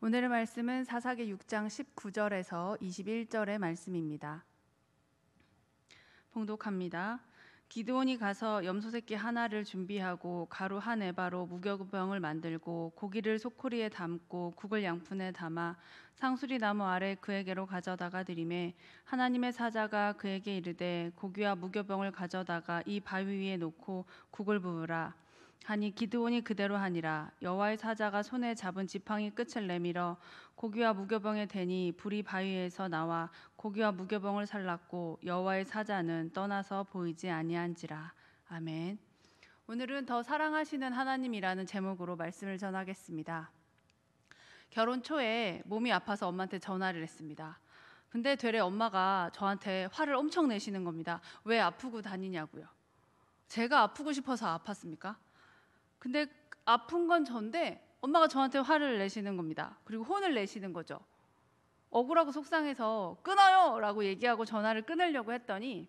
오늘의 말씀은 사사기 6장 19절에서 21절의 말씀입니다. 봉독합니다. 기드온이 가서 염소 새끼 하나를 준비하고 가루 한 에바로 무교병을 만들고 고기를 소쿠리에 담고 국을 양푼에 담아 상수리 나무 아래 그에게로 가져다가 드리매 하나님의 사자가 그에게 이르되 고기와 무교병을 가져다가 이 바위 위에 놓고 국을 부으라 하니 기드온이 그대로 하니라. 여호와의 사자가 손에 잡은 지팡이 끝을 내밀어 고기와 무교병에 대니 불이 바위에서 나와 고기와 무교병을 살랐고 여호와의 사자는 떠나서 보이지 아니한지라. 아멘. 오늘은 더 사랑하시는 하나님이라는 제목으로 말씀을 전하겠습니다. 결혼 초에 몸이 아파서 엄마한테 전화를 했습니다. 근데 되레 엄마가 저한테 화를 엄청 내시는 겁니다. 왜 아프고 다니냐고요. 제가 아프고 싶어서 아팠습니까? 근데 아픈 건 전데 엄마가 저한테 화를 내시는 겁니다. 그리고 혼을 내시는 거죠. 억울하고 속상해서 끊어요 라고 얘기하고 전화를 끊으려고 했더니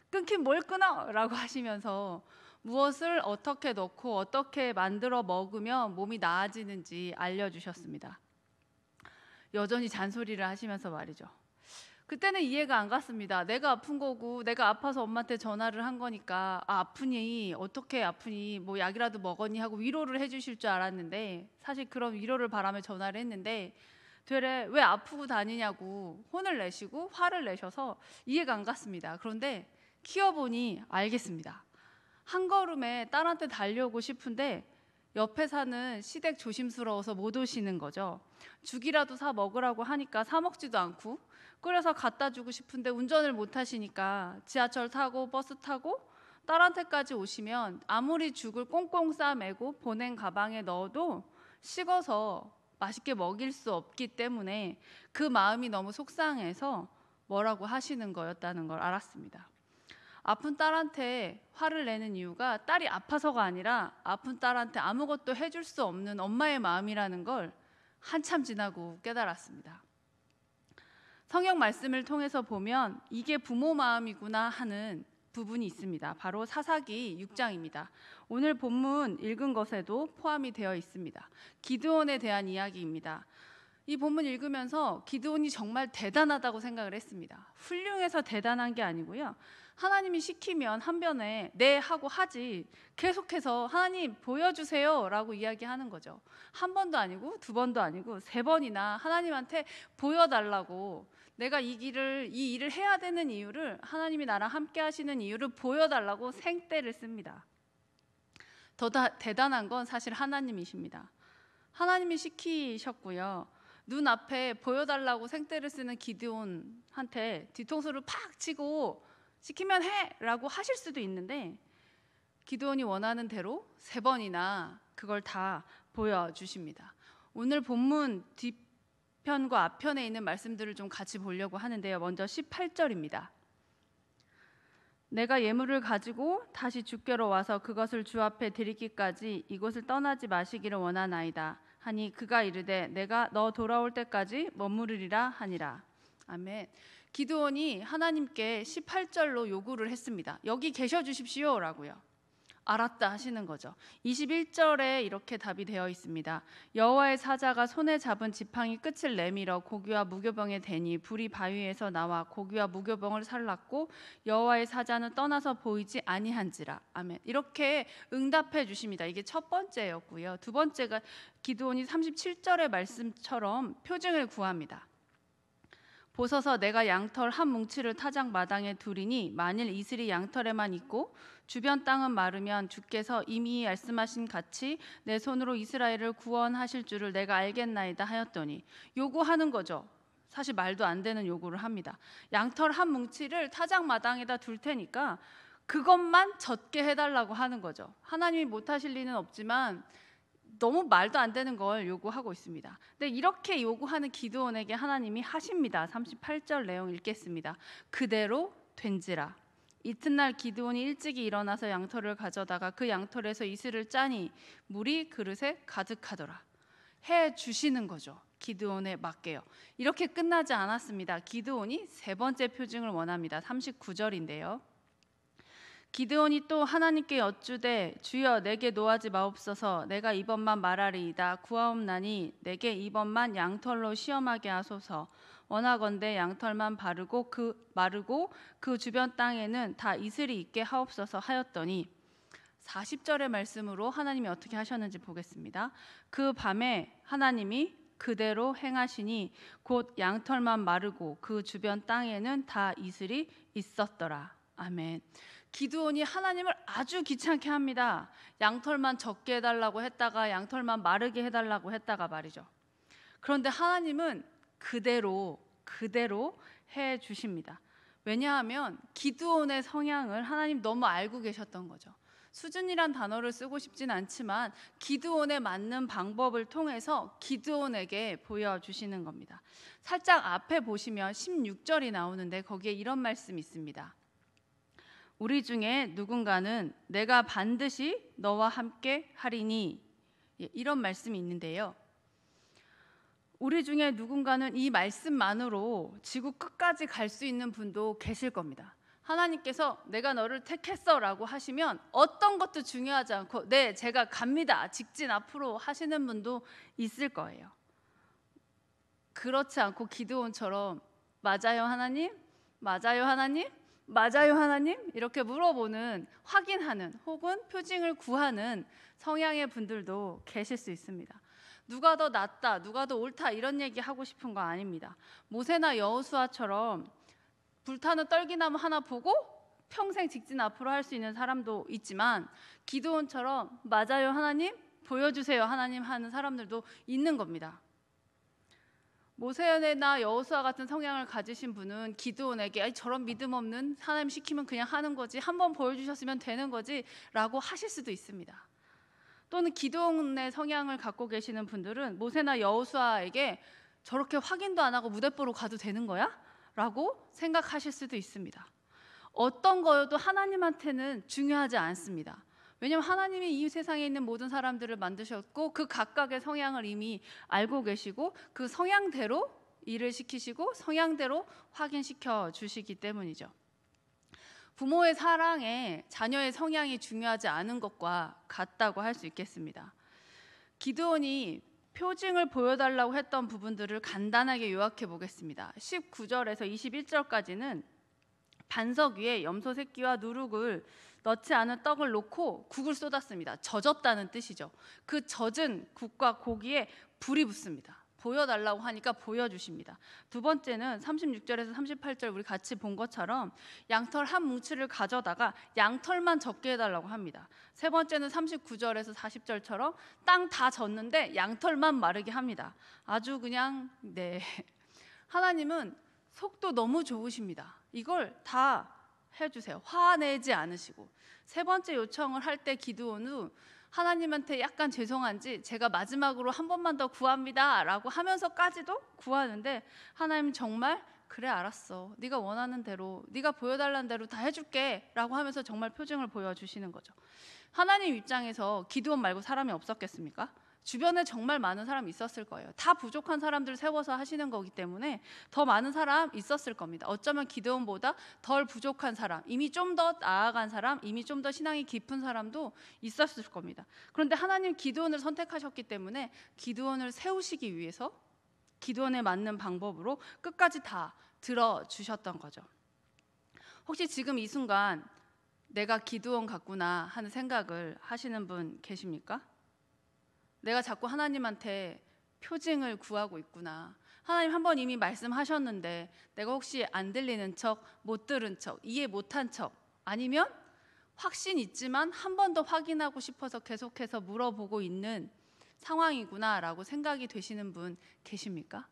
끊긴 뭘 끊어 라고 하시면서 무엇을 어떻게 넣고 어떻게 만들어 먹으면 몸이 나아지는지 알려주셨습니다. 여전히 잔소리를 하시면서 말이죠. 그때는 이해가 안 갔습니다. 내가 아픈 거고 내가 아파서 엄마한테 전화를 한 거니까 아프니 어떻게 아프니 뭐 약이라도 먹었니 하고 위로를 해주실 줄 알았는데 사실 그런 위로를 바라며 전화를 했는데 되레 왜 아프고 다니냐고 혼을 내시고 화를 내셔서 이해가 안 갔습니다. 그런데 키워보니 알겠습니다. 한 걸음에 딸한테 달려오고 싶은데 옆에 사는 시댁 조심스러워서 못 오시는 거죠. 죽이라도 사 먹으라고 하니까 사 먹지도 않고 끓여서 갖다 주고 싶은데 운전을 못 하시니까 지하철 타고 버스 타고 딸한테까지 오시면 아무리 죽을 꽁꽁 싸매고 보낸 가방에 넣어도 식어서 맛있게 먹일 수 없기 때문에 그 마음이 너무 속상해서 뭐라고 하시는 거였다는 걸 알았습니다. 아픈 딸한테 화를 내는 이유가 딸이 아파서가 아니라 아픈 딸한테 아무것도 해줄 수 없는 엄마의 마음이라는 걸 한참 지나고 깨달았습니다. 성경 말씀을 통해서 보면 이게 부모 마음이구나 하는 부분이 있습니다. 바로 사사기 6장입니다. 오늘 본문 읽은 것에도 포함이 되어 있습니다. 기드온에 대한 이야기입니다. 이 본문 읽으면서 기드온이 정말 대단하다고 생각을 했습니다. 훌륭해서 대단한 게 아니고요. 하나님이 시키면 한 변에 네 하고 하지 계속해서 하나님 보여주세요 라고 이야기하는 거죠. 한 번도 아니고 두 번도 아니고 세 번이나 하나님한테 보여달라고 내가 이 일을 해야 되는 이유를 하나님이 나랑 함께 하시는 이유를 보여달라고 생떼를 씁니다. 더 대단한 건 사실 하나님이십니다. 하나님이 시키셨고요. 눈앞에 보여달라고 생떼를 쓰는 기드온한테 뒤통수를 팍 치고 시키면 해! 라고 하실 수도 있는데 기드온이 원하는 대로 세 번이나 그걸 다 보여주십니다. 오늘 본문 뒷편과 앞편에 있는 말씀들을 좀 같이 보려고 하는데요. 먼저 18절입니다. 내가 예물을 가지고 다시 주께로 와서 그것을 주 앞에 드리기까지 이곳을 떠나지 마시기를 원하나이다 하니 그가 이르되 내가 너 돌아올 때까지 머무르리라 하니라. 아멘. 기드온이 하나님께 18절로 요구를 했습니다. 여기 계셔 주십시오 라고요. 알았다 하시는 거죠. 21절에 이렇게 답이 되어 있습니다. 여호와의 사자가 손에 잡은 지팡이 끝을 내밀어 고기와 무교병에 대니 불이 바위에서 나와 고기와 무교병을 살랐고 여호와의 사자는 떠나서 보이지 아니한지라. 아멘. 이렇게 응답해 주십니다. 이게 첫 번째였고요. 두 번째가 기드온이 37절의 말씀처럼 표징을 구합니다. 보소서 내가 양털 한 뭉치를 타작 마당에 두리니 만일 이슬이 양털에만 있고 주변 땅은 마르면 주께서 이미 말씀하신 같이 내 손으로 이스라엘을 구원하실 줄을 내가 알겠나이다 하였더니 요구하는 거죠. 사실 말도 안 되는 요구를 합니다. 양털 한 뭉치를 타작 마당에다 둘 테니까 그것만 젖게 해달라고 하는 거죠. 하나님이 못하실 리는 없지만 너무 말도 안 되는 걸 요구하고 있습니다. 근데 이렇게 요구하는 기드온에게 하나님이 하십니다. 38절 내용 읽겠습니다. 그대로 된지라. 이튿날 기드온이 일찍이 일어나서 양털을 가져다가 그 양털에서 이슬을 짜니 물이 그릇에 가득하더라. 해 주시는 거죠. 기드온에 맞게요. 이렇게 끝나지 않았습니다. 기드온이 세 번째 표징을 원합니다. 39절인데요. 기드온이 또 하나님께 여쭈되 주여 내게 노하지 마옵소서. 내가 이번만 말하리이다. 구하옵나니 내게 이번만 양털로 시험하게 하소서. 원하건대 양털만 마르고 그 주변 땅에는 다 이슬이 있게 하옵소서 하였더니 40절의 말씀으로 하나님이 어떻게 하셨는지 보겠습니다. 그 밤에 하나님이 그대로 행하시니 곧 양털만 마르고 그 주변 땅에는 다 이슬이 있었더라. 아멘. 기드온이 하나님을 아주 귀찮게 합니다. 양털만 적게 해달라고 했다가 양털만 마르게 해달라고 했다가 말이죠. 그런데 하나님은 그대로 해주십니다. 왜냐하면 기드온의 성향을 하나님 너무 알고 계셨던 거죠. 수준이란 단어를 쓰고 싶진 않지만 기드온에 맞는 방법을 통해서 기드온에게 보여주시는 겁니다. 살짝 앞에 보시면 16절이 나오는데 거기에 이런 말씀이 있습니다. 우리 중에 누군가는 내가 반드시 너와 함께 하리니, 이런 말씀이 있는데요. 우리 중에 누군가는 이 말씀만으로 지구 끝까지 갈 수 있는 분도 계실 겁니다. 하나님께서 내가 너를 택했어 라고 하시면 어떤 것도 중요하지 않고 네, 제가 갑니다, 직진 앞으로 하시는 분도 있을 거예요. 그렇지 않고 기드온처럼 맞아요 하나님? 맞아요 하나님? 맞아요 하나님? 이렇게 물어보는, 확인하는 혹은 표징을 구하는 성향의 분들도 계실 수 있습니다. 누가 더 낫다, 누가 더 옳다 이런 얘기 하고 싶은 거 아닙니다. 모세나 여호수아처럼 불타는 떨기나무 하나 보고 평생 직진 앞으로 할 수 있는 사람도 있지만 기드온처럼 맞아요 하나님, 보여주세요 하나님 하는 사람들도 있는 겁니다. 모세나 여호수아 같은 성향을 가지신 분은 기드온에게 저런 믿음 없는, 하나님 시키면 그냥 하는 거지, 한번 보여주셨으면 되는 거지 라고 하실 수도 있습니다. 또는 기드온의 성향을 갖고 계시는 분들은 모세나 여호수아에게 저렇게 확인도 안 하고 무대뽀로 가도 되는 거야? 라고 생각하실 수도 있습니다. 어떤 거여도 하나님한테는 중요하지 않습니다. 왜냐하면 하나님이 이 세상에 있는 모든 사람들을 만드셨고 그 각각의 성향을 이미 알고 계시고 그 성향대로 일을 시키시고 성향대로 확인시켜 주시기 때문이죠. 부모의 사랑에 자녀의 성향이 중요하지 않은 것과 같다고 할 수 있겠습니다. 기드온이 표징을 보여달라고 했던 부분들을 간단하게 요약해 보겠습니다. 19절에서 21절까지는 반석 위에 염소 새끼와 누룩을 넣지 않은 떡을 놓고 국을 쏟았습니다. 젖었다는 뜻이죠. 그 젖은 국과 고기에 불이 붙습니다. 보여달라고 하니까 보여주십니다. 두 번째는 36절에서 38절 우리 같이 본 것처럼 양털 한 뭉치를 가져다가 양털만 적게 해달라고 합니다. 세 번째는 39절에서 40절처럼 땅 다 졌는데 양털만 마르게 합니다. 아주 그냥 하나님은 속도 너무 좋으십니다. 이걸 다 해주세요. 화내지 않으시고. 세 번째 요청을 할 때 기드온은 하나님한테 약간 죄송한지 제가 마지막으로 한 번만 더 구합니다 라고 하면서까지도 구하는데 하나님 정말 그래 알았어, 네가 원하는 대로, 네가 보여달라는 대로 다 해줄게 라고 하면서 정말 표징을 보여주시는 거죠. 하나님 입장에서 기드온 말고 사람이 없었겠습니까? 주변에 정말 많은 사람이 있었을 거예요. 다 부족한 사람들 세워서 하시는 거기 때문에 더 많은 사람 있었을 겁니다. 어쩌면 기드온보다 덜 부족한 사람, 이미 좀 더 나아간 사람, 이미 좀 더 신앙이 깊은 사람도 있었을 겁니다. 그런데 하나님 기드온을 선택하셨기 때문에 기드온을 세우시기 위해서 기드온에 맞는 방법으로 끝까지 다 들어주셨던 거죠. 혹시 지금 이 순간 내가 기드온 같구나 하는 생각을 하시는 분 계십니까? 내가 자꾸 하나님한테 표징을 구하고 있구나. 하나님 한 번 이미 말씀하셨는데 내가 혹시 안 들리는 척, 못 들은 척, 이해 못한 척, 아니면 확신 있지만 한 번 더 확인하고 싶어서 계속해서 물어보고 있는 상황이구나라고 생각이 되시는 분 계십니까?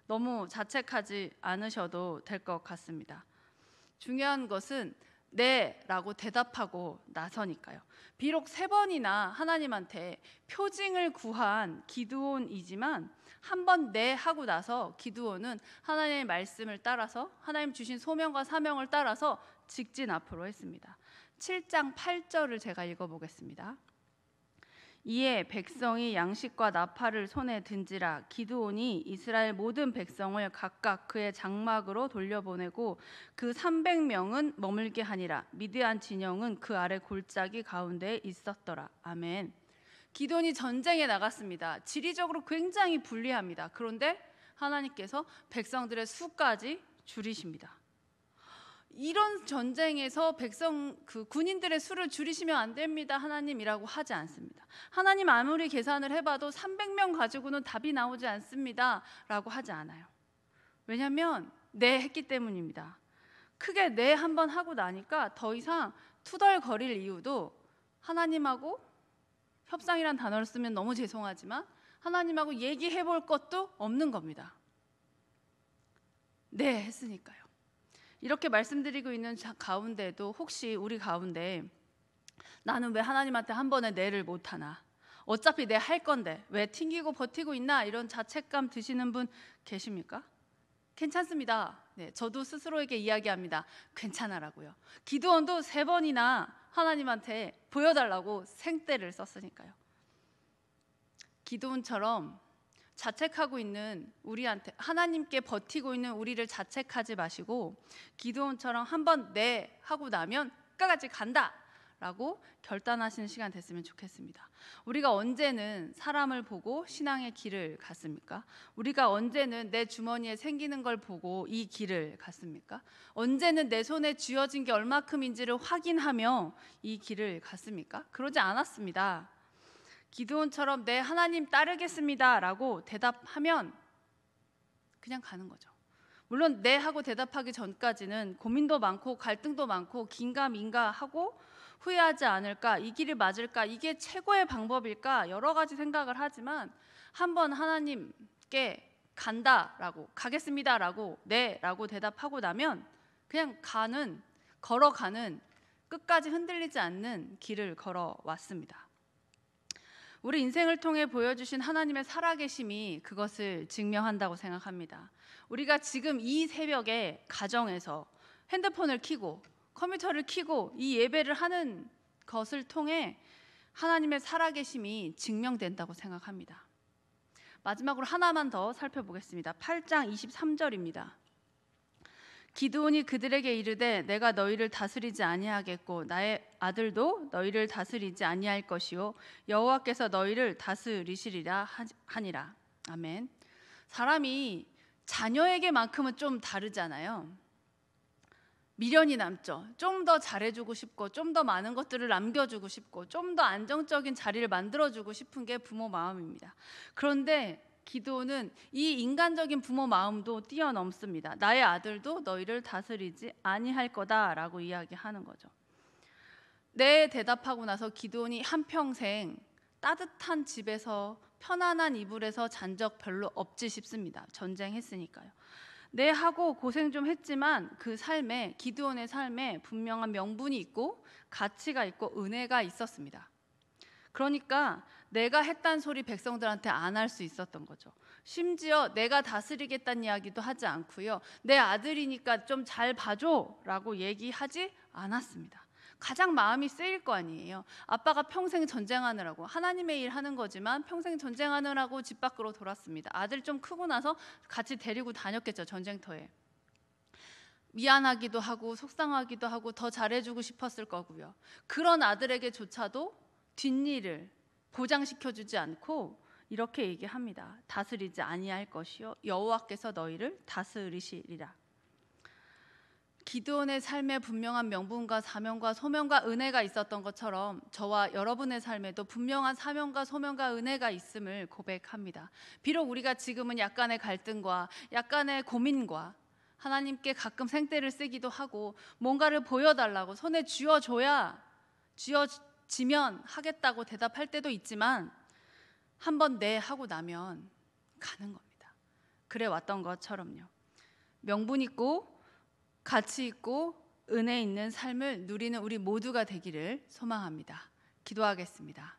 너무 자책하지 않으셔도 될 것 같습니다. 중요한 것은 네 라고 대답하고 나서니까요. 비록 3번이나 하나님한테 표징을 구한 기드온이지만 한 번 네 하고 나서 기드온은 하나님의 말씀을 따라서 하나님 주신 소명과 사명을 따라서 직진 앞으로 했습니다. 7장 8절을 제가 읽어보겠습니다. 이에 백성이 양식과 나팔을 손에 든지라. 기드온이 이스라엘 모든 백성을 각각 그의 장막으로 돌려보내고 그 300명은 머물게 하니라. 미드안 진영은 그 아래 골짜기 가운데에 있었더라. 아멘. 기드온이 전쟁에 나갔습니다. 지리적으로 굉장히 불리합니다. 그런데 하나님께서 백성들의 수까지 줄이십니다. 이런 전쟁에서 군인들의 수를 줄이시면 안 됩니다, 하나님이라고 하지 않습니다. 하나님 아무리 계산을 해봐도 300명 가지고는 답이 나오지 않습니다 라고 하지 않아요. 왜냐하면 네 했기 때문입니다. 크게 네 한번 하고 나니까 더 이상 투덜거릴 이유도, 하나님하고 협상이란 단어를 쓰면 너무 죄송하지만 하나님하고 얘기해 볼 것도 없는 겁니다. 네 했으니까요. 이렇게 말씀드리고 있는 가운데도 혹시 우리 가운데 나는 왜 하나님한테 한 번에 네를 못하나, 어차피 내 할 건데 왜 튕기고 버티고 있나, 이런 자책감 드시는 분 계십니까? 괜찮습니다. 네, 저도 스스로에게 이야기합니다. 괜찮아라고요. 기드온도 3번이나 하나님한테 보여달라고 생떼를 썼으니까요. 기드온처럼 자책하고 있는 우리한테, 하나님께 버티고 있는 우리를 자책하지 마시고 기드온처럼 한번 네 하고 나면 끝까지 간다 라고 결단하시는 시간 됐으면 좋겠습니다. 우리가 언제는 사람을 보고 신앙의 길을 갔습니까? 우리가 언제는 내 주머니에 생기는 걸 보고 이 길을 갔습니까? 언제는 내 손에 쥐어진 게 얼마큼인지를 확인하며 이 길을 갔습니까? 그러지 않았습니다. 기드온처럼 네 하나님 따르겠습니다 라고 대답하면 그냥 가는 거죠. 물론 네 하고 대답하기 전까지는 고민도 많고 갈등도 많고 긴가민가 하고 후회하지 않을까, 이 길이 맞을까, 이게 최고의 방법일까, 여러 가지 생각을 하지만 한번 하나님께 간다라고, 가겠습니다라고, 네라고 대답하고 나면 그냥 걸어가는, 끝까지 흔들리지 않는 길을 걸어왔습니다. 우리 인생을 통해 보여주신 하나님의 살아계심이 그것을 증명한다고 생각합니다. 우리가 지금 이 새벽에 가정에서 핸드폰을 켜고 컴퓨터를 켜고 이 예배를 하는 것을 통해 하나님의 살아계심이 증명된다고 생각합니다. 마지막으로 하나만 더 살펴보겠습니다. 8장 23절입니다. 기드온이 그들에게 이르되 내가 너희를 다스리지 아니하겠고 나의 아들도 너희를 다스리지 아니할 것이요 여호와께서 너희를 다스리시리라 하니라. 아멘. 사람이 자녀에게만큼은 좀 다르잖아요. 미련이 남죠. 좀 더 잘해주고 싶고 좀 더 많은 것들을 남겨주고 싶고 좀 더 안정적인 자리를 만들어주고 싶은 게 부모 마음입니다. 그런데 기드온은 이 인간적인 부모 마음도 뛰어넘습니다. 나의 아들도 너희를 다스리지 아니할 거다라고 이야기하는 거죠. 네 대답하고 나서 기드온이 한평생 따뜻한 집에서 편안한 이불에서 잔 적 별로 없지 싶습니다. 전쟁했으니까요. 네 하고 고생 좀 했지만 그 삶에, 기드온의 삶에 분명한 명분이 있고 가치가 있고 은혜가 있었습니다. 그러니까 내가 했단 소리 백성들한테 안 할 수 있었던 거죠. 심지어 내가 다스리겠다는 이야기도 하지 않고요. 내 아들이니까 좀 잘 봐줘 라고 얘기하지 않았습니다. 가장 마음이 쓰일 거 아니에요. 아빠가 평생 전쟁하느라고, 하나님의 일 하는 거지만 평생 전쟁하느라고 집 밖으로 돌았습니다. 아들 좀 크고 나서 같이 데리고 다녔겠죠, 전쟁터에. 미안하기도 하고 속상하기도 하고 더 잘해주고 싶었을 거고요. 그런 아들에게조차도 뒷일을 보장시켜주지 않고 이렇게 얘기합니다. 다스리지 아니할 것이요 여호와께서 너희를 다스리시리라. 기드온의 삶에 분명한 명분과 사명과 소명과 은혜가 있었던 것처럼 저와 여러분의 삶에도 분명한 사명과 소명과 은혜가 있음을 고백합니다. 비록 우리가 지금은 약간의 갈등과 약간의 고민과 하나님께 가끔 생떼를 쓰기도 하고 뭔가를 보여달라고 손에 쥐어지면 하겠다고 대답할 때도 있지만 한번 네 하고 나면 가는 겁니다. 그래 왔던 것처럼요. 명분 있고 가치 있고 은혜 있는 삶을 누리는 우리 모두가 되기를 소망합니다. 기도하겠습니다.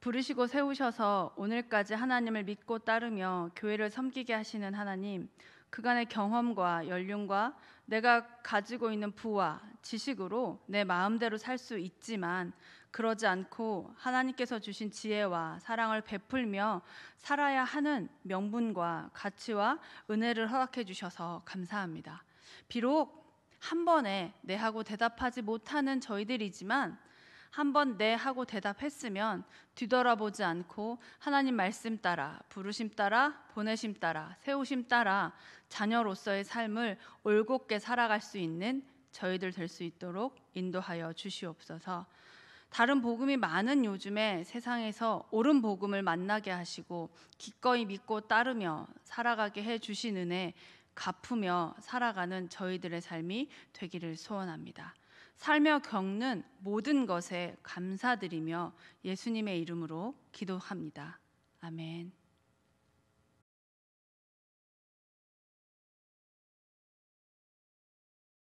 부르시고 세우셔서 오늘까지 하나님을 믿고 따르며 교회를 섬기게 하시는 하나님, 그간의 경험과 연륜과 내가 가지고 있는 부와 지식으로 내 마음대로 살 수 있지만 그러지 않고 하나님께서 주신 지혜와 사랑을 베풀며 살아야 하는 명분과 가치와 은혜를 허락해 주셔서 감사합니다. 비록 한 번에 네 하고 대답하지 못하는 저희들이지만 한 번 네 하고 대답했으면 뒤돌아보지 않고 하나님 말씀 따라, 부르심 따라, 보내심 따라, 세우심 따라 자녀로서의 삶을 올곧게 살아갈 수 있는 저희들 될 수 있도록 인도하여 주시옵소서. 다른 복음이 많은 요즘에 세상에서 옳은 복음을 만나게 하시고 기꺼이 믿고 따르며 살아가게 해 주신 은혜 갚으며 살아가는 저희들의 삶이 되기를 소원합니다. 살며 겪는 모든 것에 감사드리며 예수님의 이름으로 기도합니다. 아멘.